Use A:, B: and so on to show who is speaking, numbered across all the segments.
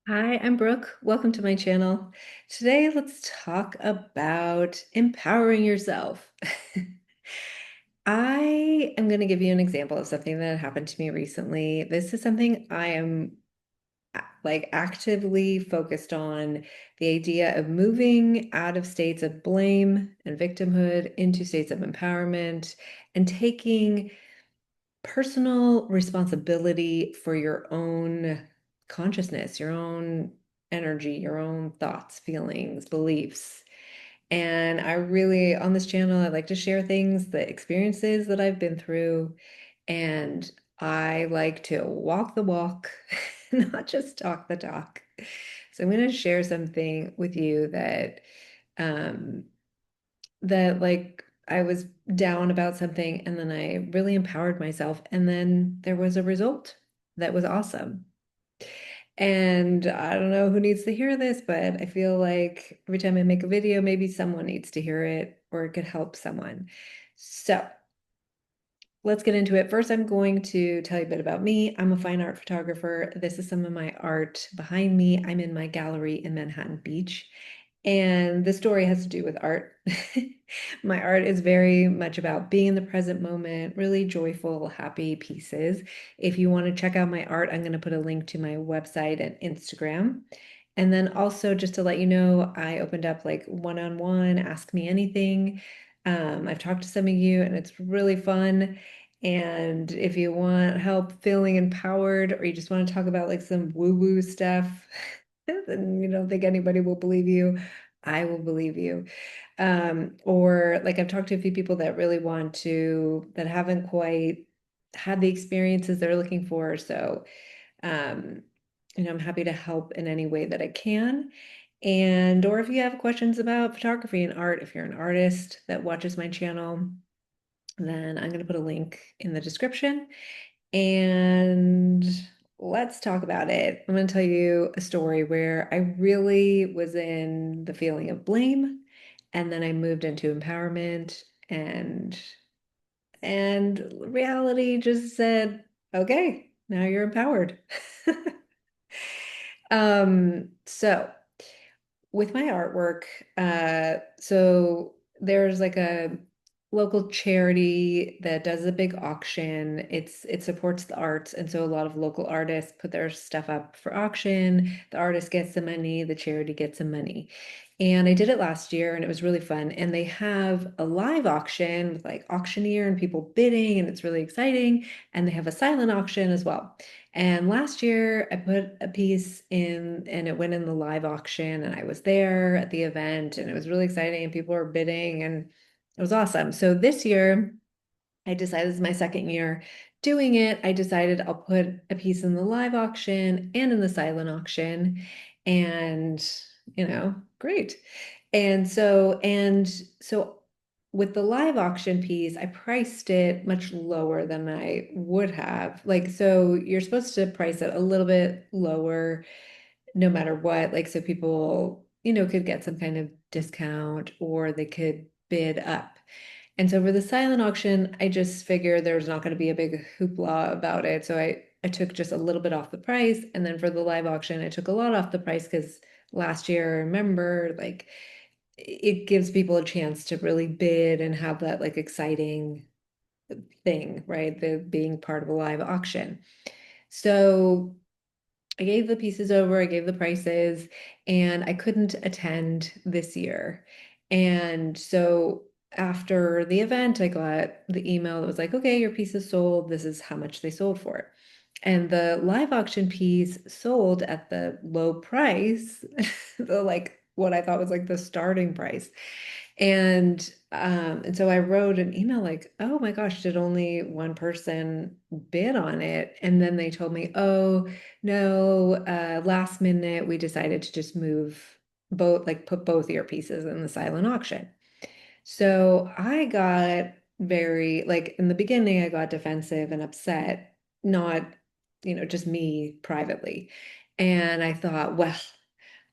A: Hi, I'm Brooke. Welcome to my channel. Today, let's talk about empowering yourself. I am going to give you an example of something that happened to me recently. This is something I am like actively focused on, the idea of moving out of states of blame and victimhood into states of empowerment and taking personal responsibility for your own consciousness, your own energy, your own thoughts, feelings, beliefs. And I really, on this channel, I like to share things, the experiences that I've been through, and I like to walk the walk, not just talk the talk. So I'm going to share something with you um, that like I was down about something and then I really empowered myself and then there was a result that was awesome. And I don't know who needs to hear this, but I feel like every time I make a video, maybe someone needs to hear it or it could help someone. So let's get into it. First, I'm going to tell you a bit about me. I'm a fine art photographer. This is some of my art behind me. I'm in my gallery in Manhattan Beach, and the story has to do with art. My art is very much about being in the present moment, really joyful, happy pieces. If you want to check out my art, I'm going to put a link to my website and Instagram. And then also, just to let you know, I opened up like one-on-one, ask me anything. I've talked to some of you, and it's really fun. And if you want help feeling empowered, or you just want to talk about like some woo-woo stuff, and you don't think anybody will believe you, I will believe you. Or like I've talked to a few people that really want to, that haven't quite had the experiences they're looking for. So, um, I'm happy to help in any way that I can. And, or if you have questions about photography and art, if you're an artist that watches my channel, then I'm going to put a link in the description. And let's talk about it. I'm going to tell you a story where I really was in the feeling of blame, and then I moved into empowerment, and reality just said, okay, now you're empowered. So with my artwork, so there's like a local charity that does a big auction. It supports the arts, and so a lot of local artists put their stuff up for auction. The artist gets the money, the charity gets the money. And I did it last year and it was really fun. And they have a live auction with like auctioneer and people bidding, and it's really exciting. And they have a silent auction as well. And last year I put a piece in and it went in the live auction and I was there at the event and it was really exciting and people were bidding and it was awesome. So this year I decided, this is my second year doing it. I decided I'll put a piece in the live auction and in the silent auction and great. And so with the live auction piece, I priced it much lower than I would have. Like, so you're supposed to price it a little bit lower no matter what. Like, so people, could get some kind of discount or they could bid up. And so for the silent auction, I just figured there was not going to be a big hoopla about it. So I took just a little bit off the price. And then for the live auction, I took a lot off the price because last year, I remember, like, it gives people a chance to really bid and have that like exciting thing, right? The being part of a live auction. So I gave the pieces over, I gave the prices, and I couldn't attend this year. And so after the event, I got the email that was like, okay, your piece is sold. This is how much they sold for it. And the live auction piece sold at the low price, the like what I thought was like the starting price. And so I wrote an email like, oh my gosh, did only one person bid on it? And then they told me, oh no, last minute we decided to just move both, like put both earpieces in the silent auction. So I got very, like in the beginning, I got defensive and upset, not, just me privately. And I thought, well,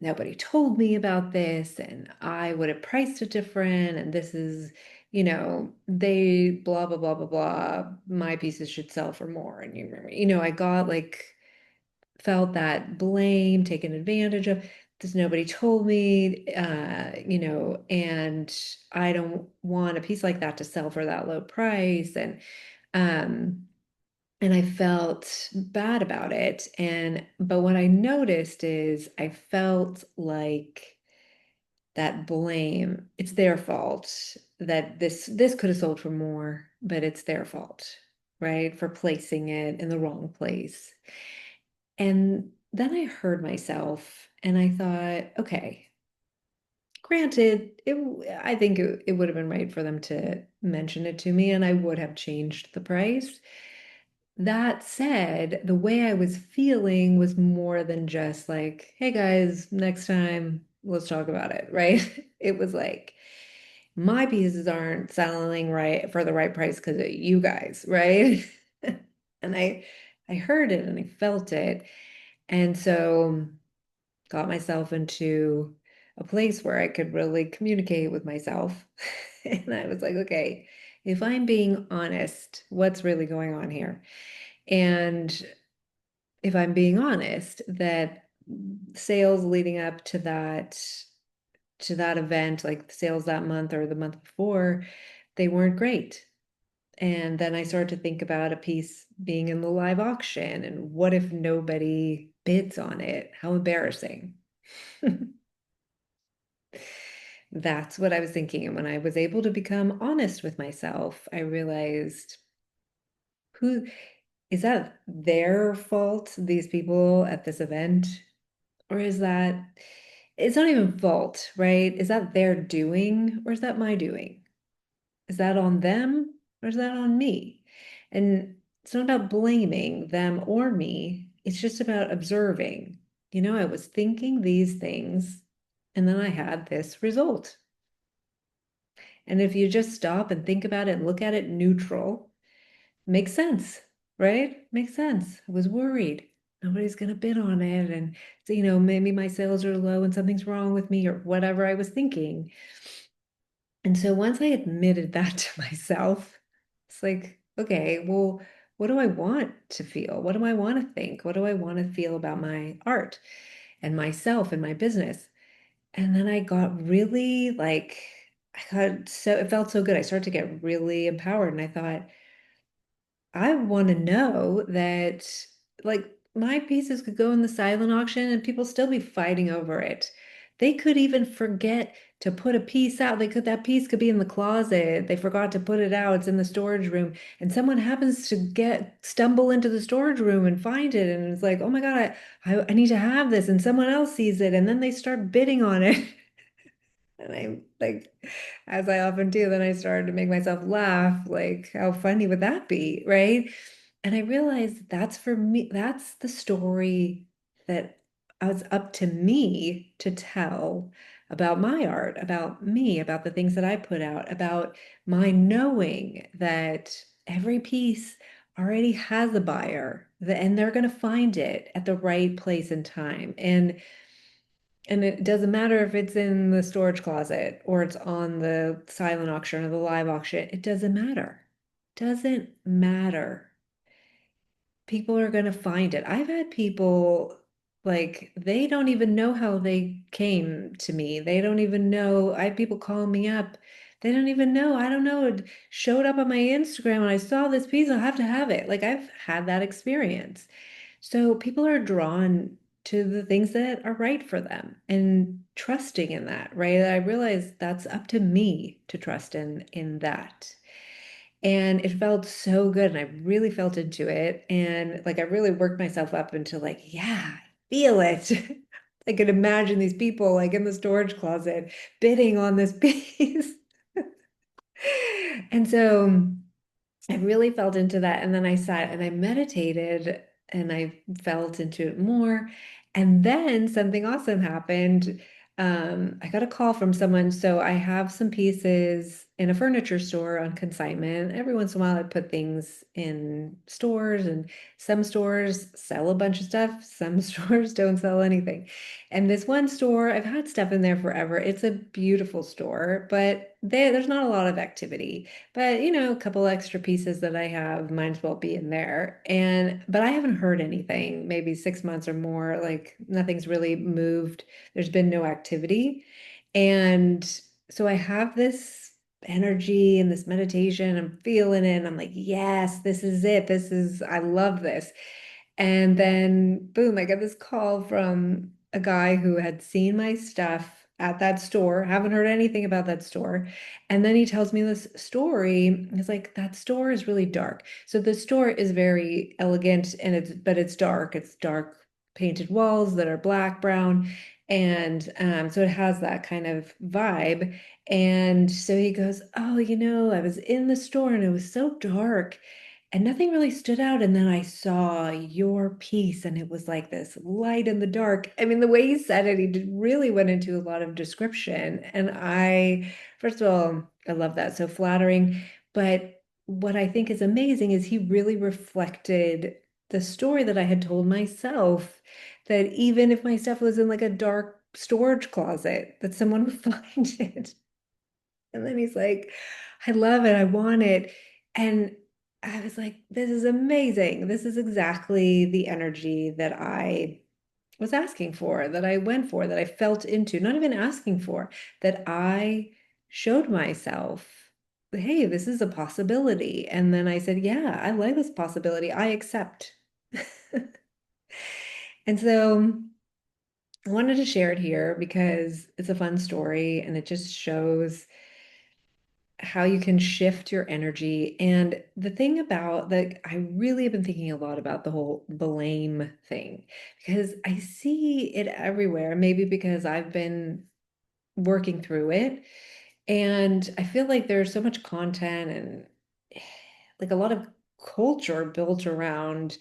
A: nobody told me about this and I would have priced it different. And this is, they blah, blah, blah, blah, blah. My pieces should sell for more. And you remember, I got like felt that blame taken advantage of. There's nobody told me, and I don't want a piece like that to sell for that low price. Um, and I felt bad about it. But what I noticed is I felt like that blame, it's their fault that this could have sold for more, but it's their fault, right? For placing it in the wrong place. And then I heard myself and I thought, okay, granted, I think it would have been right for them to mention it to me and I would have changed the price. That said, the way I was feeling was more than just like, hey guys, next time let's talk about it, right? It was like, my pieces aren't selling right for the right price because of you guys, right? And I heard it and I felt it. And so got myself into a place where I could really communicate with myself. And I was like, okay, if I'm being honest, what's really going on here? And if I'm being honest, that sales leading up to that event, like sales that month or the month before, they weren't great. And then I started to think about a piece being in the live auction and what if nobody bids on it? How embarrassing. That's what I was thinking. And when I was able to become honest with myself, I realized who is that their fault, these people at this event? Or is that it's not even fault, right? Is that their doing or is that my doing? Is that on them or is that on me? And it's not about blaming them or me. It's just about observing. I was thinking these things and then I had this result. And if you just stop and think about it and look at it neutral, makes sense, right? Makes sense. I was worried. Nobody's gonna bid on it. And so, maybe my sales are low and something's wrong with me or whatever I was thinking. And so once I admitted that to myself, it's like, okay, well, what do I want to feel? What do I want to think? What do I want to feel about my art and myself and my business? And then I got really like, it felt so good. I started to get really empowered. And I thought, I want to know that like my pieces could go in the silent auction and people still be fighting over it. They could even forget to put a piece out. That piece could be in the closet. They forgot to put it out. It's in the storage room. And someone happens to stumble into the storage room and find it. And it's like, oh my God, I need to have this. And someone else sees it. And then they start bidding on it. And I like, as I often do, then I started to make myself laugh. Like, how funny would that be, right? And I realized that's for me, that's the story that I was up to me to tell about my art, about me, about the things that I put out, about my knowing that every piece already has a buyer, and they're going to find it at the right place and time. And it doesn't matter if it's in the storage closet or it's on the silent auction or the live auction. It doesn't matter. Doesn't matter. People are going to find it. I've had people like they don't even know how they came to me. They don't even know. I have people calling me up. They don't even know. I don't know. It showed up on my Instagram and I saw this piece. I have to have it. Like I've had that experience. So people are drawn to the things that are right for them and trusting in that, right? I realize that's up to me to trust in that. And it felt so good and I really felt into it. And like I really worked myself up into like, yeah, feel it. I could imagine these people like in the storage closet bidding on this piece. And so I really felt into that. And then I sat and I meditated and I felt into it more. And then something awesome happened. I got a call from someone. So I have some pieces in a furniture store on consignment. Every once in a while, I put things in stores, and some stores sell a bunch of stuff, some stores don't sell anything. And this one store, I've had stuff in there forever. It's a beautiful store, but there's not a lot of activity. But a couple extra pieces that I have might as well be in there. But I haven't heard anything, maybe 6 months or more, like nothing's really moved. There's been no activity. And so I have this energy and this meditation. I'm feeling it. And I'm like, yes, this is it. I love this. And then, boom, I get this call from a guy who had seen my stuff at that store, haven't heard anything about that store. And then he tells me this story. He's like, that store is really dark. So the store is very elegant and but it's dark. It's dark painted walls that are black, brown. And so it has that kind of vibe. And so he goes, oh, I was in the store and it was so dark and nothing really stood out. And then I saw your piece, and it was like this light in the dark. I mean, the way he said it, really went into a lot of description. And first of all, I love that. So flattering. But what I think is amazing is he really reflected the story that I had told myself, that even if my stuff was in like a dark storage closet, that someone would find it. And then he's like, I love it. I want it. And I was like, this is amazing. This is exactly the energy that I was asking for, that I went for, that I felt into, not even asking for, that I showed myself, hey, this is a possibility. And then I said, yeah, I like this possibility. I accept. And so I wanted to share it here because it's a fun story and it just shows how you can shift your energy. And the thing about that, I really have been thinking a lot about the whole blame thing because I see it everywhere, maybe because I've been working through it. And I feel like there's so much content and like a lot of culture built around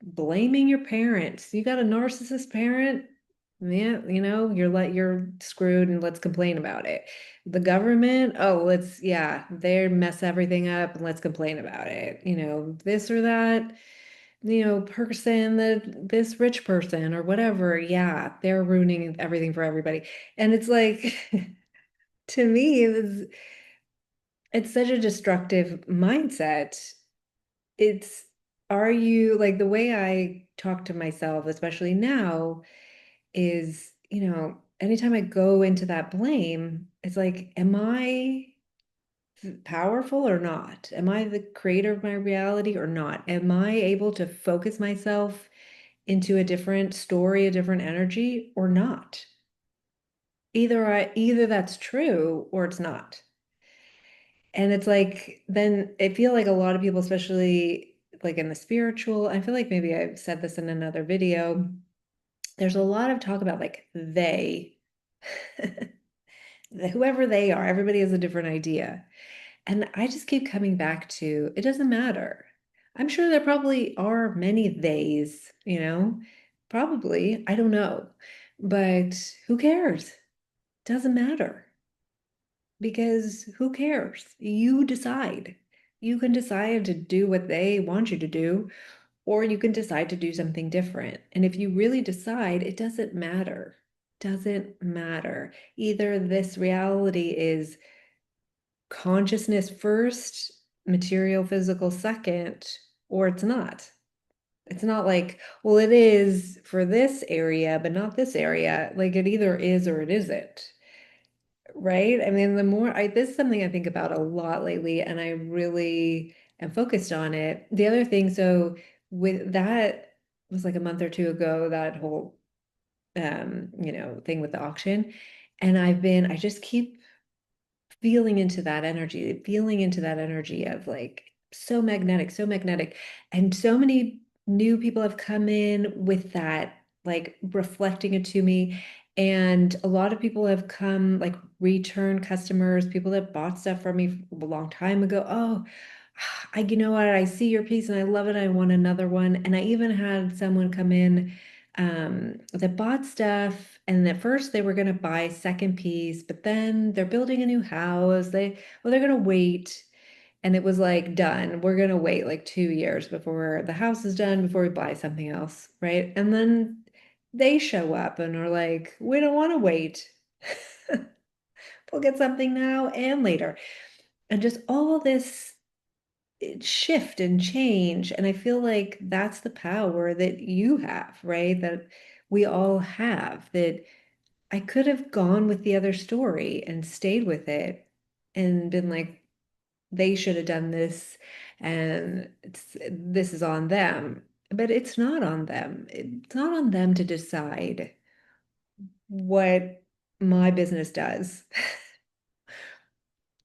A: blaming your parents. You got a narcissist parent? Yeah, you're screwed and let's complain about it. The government, oh, yeah, they mess everything up and let's complain about it. This or that, person, this rich person or whatever, yeah, they're ruining everything for everybody. And it's like, to me, it's such a destructive mindset. It's, are you like the way I talk to myself, especially now, is, anytime I go into that blame, it's like, am I powerful or not? Am I the creator of my reality or not? Am I able to focus myself into a different story, a different energy or not? Either that's true or it's not. And it's like, then I feel like a lot of people, especially like in the spiritual, I feel like maybe I've said this in another video. There's a lot of talk about like they, whoever they are, everybody has a different idea. And I just keep coming back to it doesn't matter. I'm sure there probably are many theys, probably. I don't know. But who cares? Doesn't matter. Because who cares? You decide. You can decide to do what they want you to do, or you can decide to do something different. And if you really decide, it doesn't matter. Doesn't matter. Either this reality is consciousness first, material, physical second, or it's not. It's not like, well, it is for this area, but not this area. Like it either is or it isn't. Right? I mean, this is something I think about a lot lately, and I really am focused on it. The other thing, so with that was like a month or two ago, that whole thing with the auction. And I just keep feeling into that energy of like so magnetic, so magnetic. And so many new people have come in with that, like reflecting it to me. And a lot of people have come, like return customers, people that bought stuff from me a long time ago. Oh, you know what? I see your piece and I love it. I want another one. And I even had someone come in. that bought stuff, and at first they were going to buy a second piece, but then they're building a new house. They're going to wait. And it was like, done. We're going to wait like 2 years before the house is done, before we buy something else, right? And then they show up and are like, we don't want to wait. We'll get something now and later. And just all this shift and change. And I feel like that's the power that you have, right? That we all have. That I could have gone with the other story and stayed with it and been like, they should have done this, and this is on them. But it's not on them. It's not on them to decide what my business does.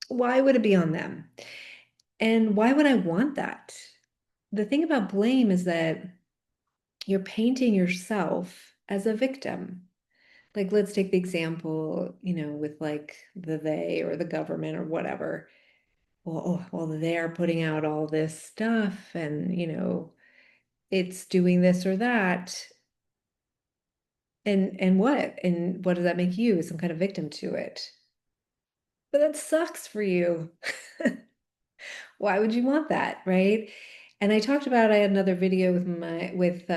A: Why would it be on them? And why would I want that? The thing about blame is that you're painting yourself as a victim. Like, let's take the example, with like the they or the government or whatever. Well, they're putting out all this stuff and, it's doing this or that. And what? And what does that make you? Some kind of victim to it. But that sucks for you. Why would you want that, right? And I had another video with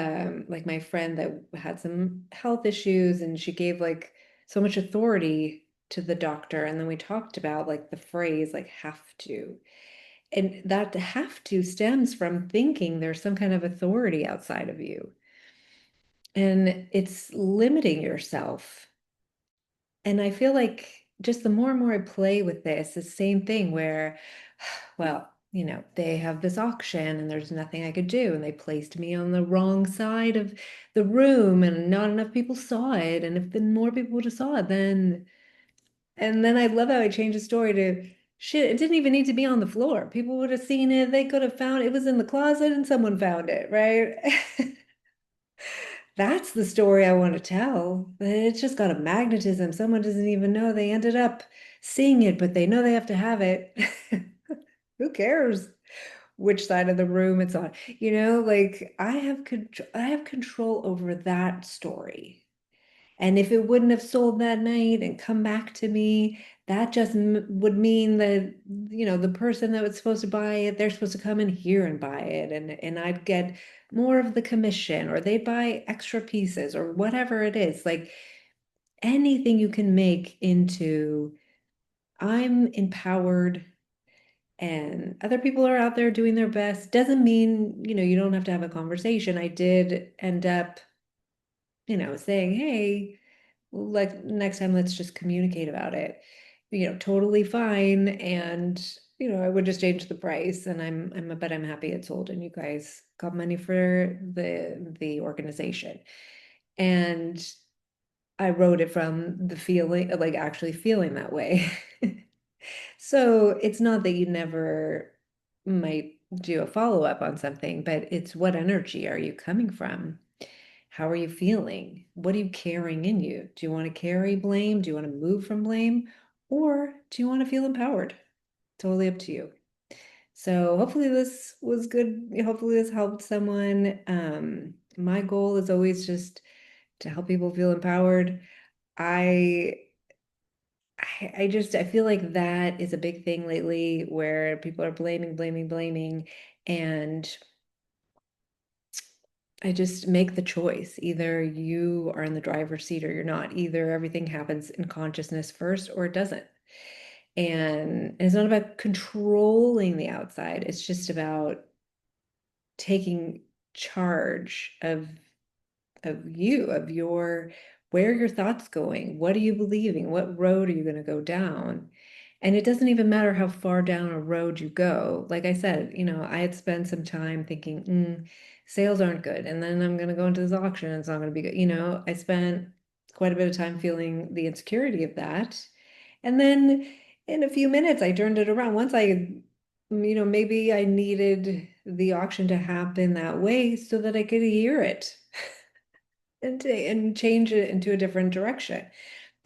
A: like my friend that had some health issues, and she gave like so much authority to the doctor. And then we talked about like the phrase like have to. And that have to stems from thinking there's some kind of authority outside of you. And it's limiting yourself. And I feel like just the more and more I play with this, the same thing where, well, they have this auction and there's nothing I could do. And they placed me on the wrong side of the room and not enough people saw it. And if the more people would have saw it, then, and then I love how I changed the story to, shit, it didn't even need to be on the floor. People would have seen it. They could have found it. It was in the closet and someone found it, right? That's the story I want to tell. It's just got a magnetism. Someone doesn't even know they ended up seeing it, but they know they have to have it. Who cares which side of the room it's on? Like I have control over that story. And if it wouldn't have sold that night and come back to me, that just would mean that, the person that was supposed to buy it, they're supposed to come in here and buy it. And I'd get more of the commission, or they'd buy extra pieces or whatever it is. Like anything you can make into, I'm empowered and other people are out there doing their best doesn't mean, you don't have to have a conversation. I did end up, saying, hey, like next time let's just communicate about it. Totally fine. And I would just change the price, and I'm happy it sold and you guys got money for the organization. And I wrote it from the feeling, like actually feeling that way. So it's not that you never might do a follow-up on something, but it's what energy are you coming from? How are you feeling? What are you carrying in you? Do you want to carry blame? Do you want to move from blame? Or do you want to feel empowered? Totally up to you. So hopefully this was good. Hopefully this helped someone. My goal is always just to help people feel empowered. I I feel like that is a big thing lately where people are blaming, blaming, blaming. And I just make the choice. Either you are in the driver's seat or you're not. Either everything happens in consciousness first or it doesn't. And it's not about controlling the outside. It's just about taking charge of you, of where are your thoughts going? What are you believing? What road are you going to go down? And it doesn't even matter how far down a road you go. Like I said, I had spent some time thinking, sales aren't good. And then I'm going to go into this auction and it's not going to be good. I spent quite a bit of time feeling the insecurity of that. And then in a few minutes, I turned it around. Once maybe I needed the auction to happen that way so that I could hear it and change it into a different direction.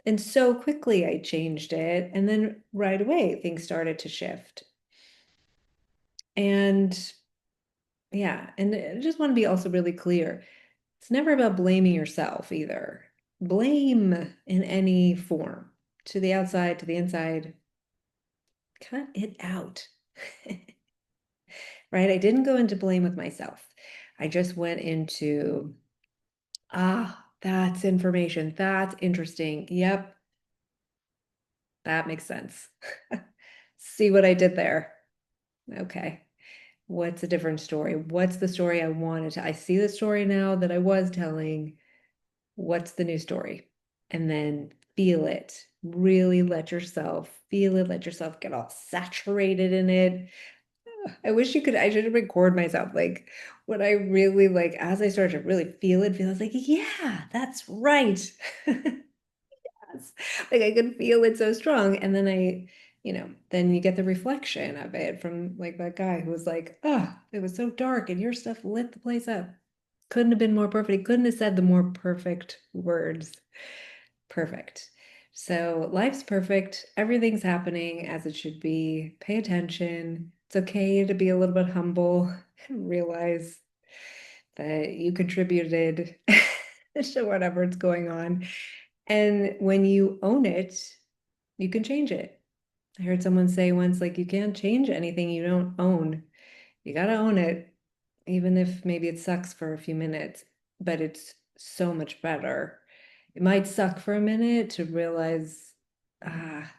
A: And so quickly I changed it. And then right away things started to shift. And yeah, and I just want to be also really clear. It's never about blaming yourself either. Blame in any form, to the outside, to the inside, cut it out. Right? I didn't go into blame with myself. I just went into, that's information. That's interesting. Yep, that makes sense. See what I did there? Okay. What's a different story? What's the story I wanted to? I see the story now that I was telling. What's the new story? And then feel it. Really let yourself feel it. Let yourself get all saturated in it. I wish you could, I should record myself. Like what I really like, as I start to really feel it, I was like, yeah, that's right. Yes. Like I could feel it so strong. And then then you get the reflection of it from like that guy who was like, oh, it was so dark and your stuff lit the place up. Couldn't have been more perfect. He couldn't have said the more perfect words. Perfect. So life's perfect. Everything's happening as it should be. Pay attention. It's okay to be a little bit humble and realize that you contributed to whatever's going on. And when you own it, you can change it. I heard someone say once, like, you can't change anything you don't own. You gotta own it, even if maybe it sucks for a few minutes, but it's so much better. It might suck for a minute to realize, ah,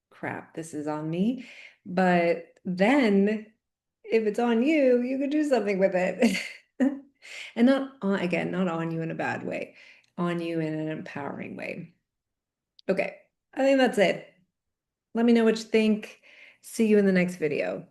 A: crap, this is on me. But then if it's on you, you can do something with it. And not on, again, not on you in a bad way, on you in an empowering way. Okay, I think that's it. Let me know what you think. See you in the next video.